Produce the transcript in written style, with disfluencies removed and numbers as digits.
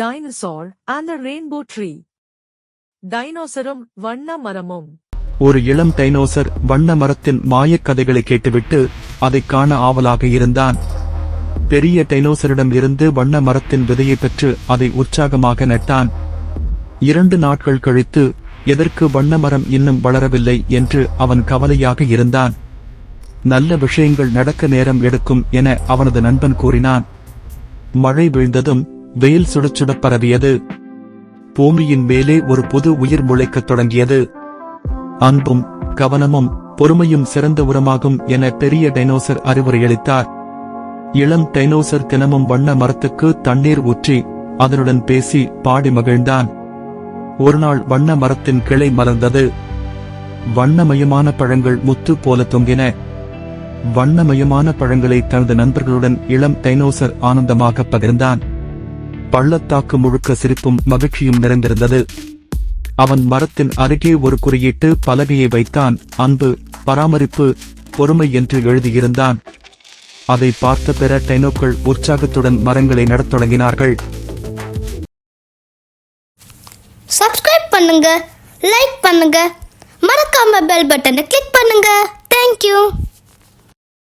Dinosaur and the Rainbow Tree. டைனோசரும் வண்ண மரமும். ஒரு இளம் டைனோசர் வண்ண மரத்தின் மாயக் கதைகளை கேட்டுவிட்டு அதைக் காண ஆவலாக இருந்தான். பெரிய டைனோசரிடம் இருந்து வண்ண மரத்தின் விதையை பெற்று அதை உற்சாகமாக நட்டான். 2 நாட்கள் கழித்து எதற்கு வண்ண மரம் இன்னும் வளரவில்லை என்று அவன் கவலையாக இருந்தான். நல்ல விஷயங்கள் நடக்க நேரம் எடுக்கும் என அவனது நண்பன் கூறினான். மழை வீழ்ந்ததும் வெயில் சுடச்சுடப் பரவியது. பூமியின் மேலே ஒரு புது உயிர் முளைக்கத் தொடங்கியது. அன்பும் கவனமும் பொறுமையும் சிறந்த உரமாகும் என பெரிய டைனோசர் அறிவுரையளித்தார். இளம் டைனோசர் தினமும் வண்ண மரத்துக்கு தண்ணீர் ஊற்றி அதனுடன் பேசி பாடி மகிழ்ந்தான். ஒருநாள் வண்ண மரத்தின் கிளை மலர்ந்தது. வண்ணமயமான பழங்கள் முத்து போல தொங்கின. வண்ணமயமான பழங்களை தனது நண்பர்களுடன் இளம் டைனோசர் ஆனந்தமாக பகிர்ந்தான். பள்ளத்தாக்கு முழுக்க சிரிப்பும் மகிழ்ச்சியும் நிறைந்திருந்தது. அவன் மரத்தின் அருகே ஒரு குறியீட்டு பலகையை வைத்தான். அன்பு, பராமரிப்பு, பொறுமை என்று எழுதியிருந்தான். அதை பார்த்த பிற டைனோக்கள் உற்சாகத்துடன் மரங்களை நடத் தொடங்கினார்கள். சப்ஸ்கிரைப் பண்ணுங்க, லைக் பண்ணுங்க, மறக்காம பெல் பட்டனை கிளிக் பண்ணுங்க. தேங்க்யூ.